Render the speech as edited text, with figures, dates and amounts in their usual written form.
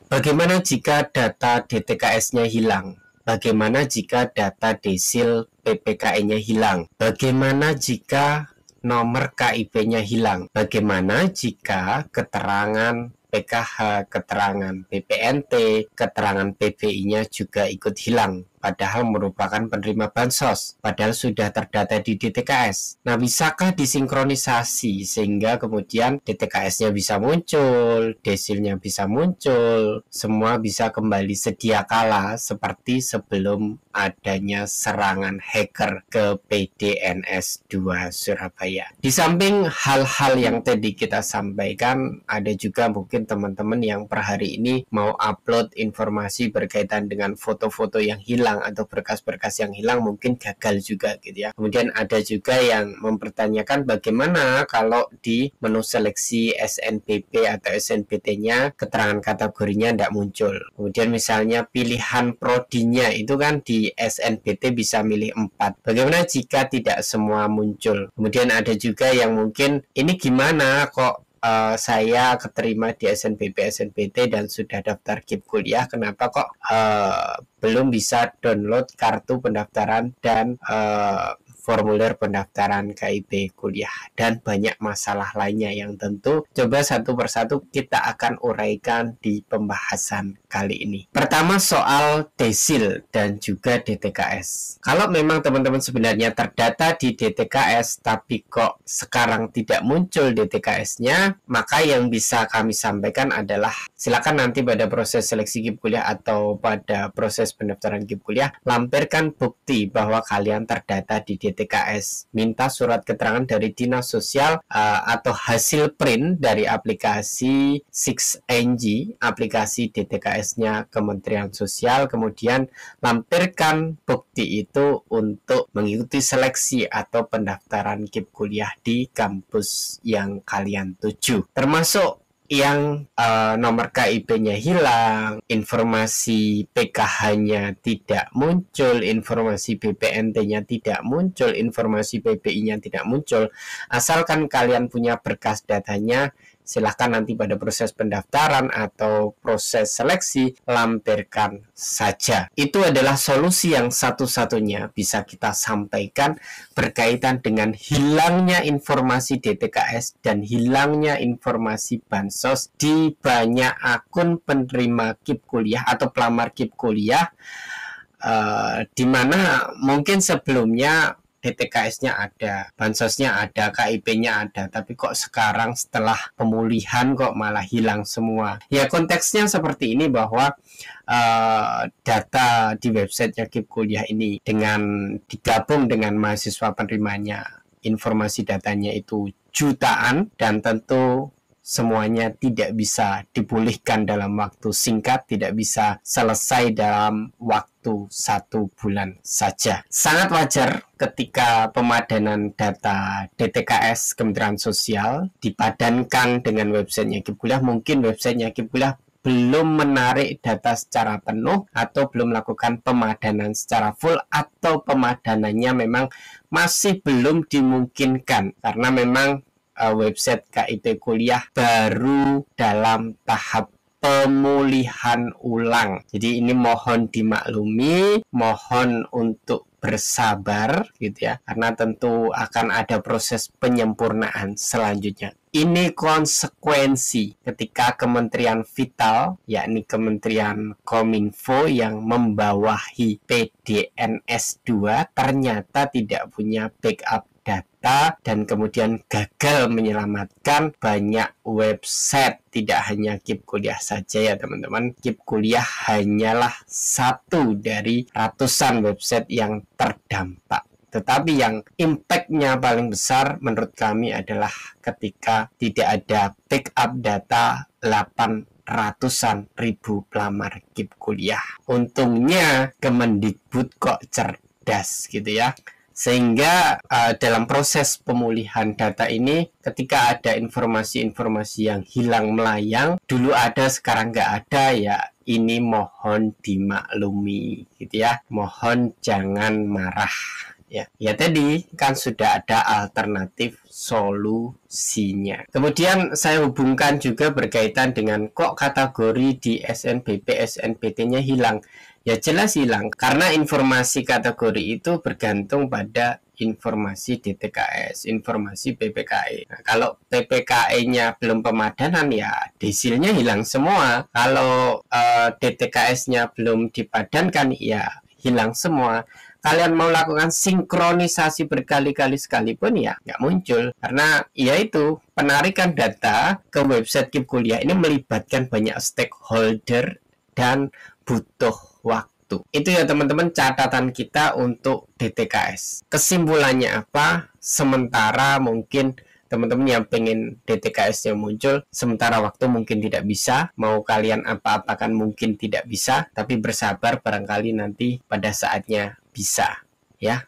Bagaimana jika data DTKS-nya hilang? Bagaimana jika data desil PPKI-nya hilang? Bagaimana jika nomor KIP-nya hilang? Bagaimana jika keterangan PKH, keterangan PPNT, keterangan PBI-nya juga ikut hilang? Padahal merupakan penerima bansos, padahal sudah terdata di DTKS. Nah, bisakah disinkronisasi sehingga kemudian DTKS-nya bisa muncul, desilnya bisa muncul, semua bisa kembali sedia kala seperti sebelum adanya serangan hacker ke PDNS 2 Surabaya. Di samping hal-hal yang tadi kita sampaikan, ada juga mungkin teman-teman yang per hari ini mau upload informasi berkaitan dengan foto-foto yang hilang atau berkas-berkas yang hilang, mungkin gagal juga gitu ya. Kemudian ada juga yang mempertanyakan bagaimana kalau di menu seleksi SNBP atau SNBT-nya keterangan kategorinya tidak muncul. Kemudian misalnya pilihan prodinya itu kan di SNBT bisa milih 4. Bagaimana jika tidak semua muncul? Kemudian ada juga yang mungkin ini gimana kok saya keterima di SNBP SNBT dan sudah daftar KIP kuliah, kenapa kok belum bisa download kartu pendaftaran dan formulir pendaftaran KIP kuliah, dan banyak masalah lainnya yang tentu coba satu persatu kita akan uraikan di pembahasan kali ini. Pertama, soal desil dan juga DTKS. Kalau memang teman-teman sebenarnya terdata di DTKS tapi kok sekarang tidak muncul DTKS-nya, maka yang bisa kami sampaikan adalah silakan nanti pada proses seleksi KIP kuliah atau pada proses pendaftaran KIP kuliah, lampirkan bukti bahwa kalian terdata di DTKS. Minta surat keterangan dari Dinas Sosial atau hasil print dari aplikasi 6NG, aplikasi DTKS-nya Kementerian Sosial, kemudian lampirkan bukti itu untuk mengikuti seleksi atau pendaftaran KIP kuliah di kampus yang kalian tuju. Termasuk yang nomor KIP-nya hilang, informasi PKH-nya tidak muncul, informasi BPNT-nya tidak muncul, informasi PBI-nya tidak muncul. Asalkan kalian punya berkas datanya, silahkan nanti pada proses pendaftaran atau proses seleksi lampirkan saja. Itu adalah solusi yang satu-satunya bisa kita sampaikan berkaitan dengan hilangnya informasi DTKS dan hilangnya informasi bansos di banyak akun penerima KIP kuliah atau pelamar KIP kuliah, di mana mungkin sebelumnya DTKS-nya ada, bansosnya ada, KIP-nya ada, tapi kok sekarang setelah pemulihan kok malah hilang semua. Ya, konteksnya seperti ini bahwa data di websitenya KIP kuliah ini dengan digabung dengan mahasiswa penerimanya, informasi datanya itu jutaan dan tentu semuanya tidak bisa dipulihkan dalam waktu singkat, tidak bisa selesai dalam waktu 1 bulan saja. Sangat wajar ketika pemadanan data DTKS Kementerian Sosial dipadankan dengan websitenya KIP kuliah, mungkin websitenya KIP kuliah belum menarik data secara penuh atau belum melakukan pemadanan secara full, atau pemadanannya memang masih belum dimungkinkan karena memang website KIP kuliah baru dalam tahap pemulihan ulang. Jadi ini mohon dimaklumi, mohon untuk bersabar gitu ya, karena tentu akan ada proses penyempurnaan selanjutnya. Ini konsekuensi ketika Kementerian Vital, yakni Kementerian Kominfo yang membawahi PDNS 2, ternyata tidak punya backup data dan kemudian gagal menyelamatkan banyak website. Tidak hanya KIP kuliah saja ya teman-teman, KIP kuliah hanyalah satu dari ratusan website yang terdampak. Tetapi yang impact-nya paling besar menurut kami adalah ketika tidak ada backup data 800-an ribu pelamar KIP kuliah. Untungnya Kemendikbud kok cerdas gitu ya, sehingga dalam proses pemulihan data ini, ketika ada informasi-informasi yang hilang melayang, dulu ada sekarang nggak ada, ya ini mohon dimaklumi gitu ya, mohon jangan marah Ya tadi kan sudah ada alternatif solusinya. Kemudian saya hubungkan juga berkaitan dengan kok kategori di SNBP SNPT-nya hilang. Ya jelas hilang karena informasi kategori itu bergantung pada informasi DTKS, informasi PPKI. Nah, kalau PPKI-nya belum pemadanan ya desilnya hilang semua. Kalau DTKS-nya belum dipadankan ya hilang semua. Kalian mau lakukan sinkronisasi berkali-kali sekalipun ya nggak muncul karena ya itu penarikan data ke website KIP Kuliah ini melibatkan banyak stakeholder dan butuh waktu. Itu ya teman-teman catatan kita untuk DTKS. Kesimpulannya apa? Sementara mungkin teman-teman yang pengen DTKS-nya muncul, sementara waktu mungkin tidak bisa, mau kalian apa-apakan mungkin tidak bisa, tapi bersabar barangkali nanti pada saatnya bisa, ya.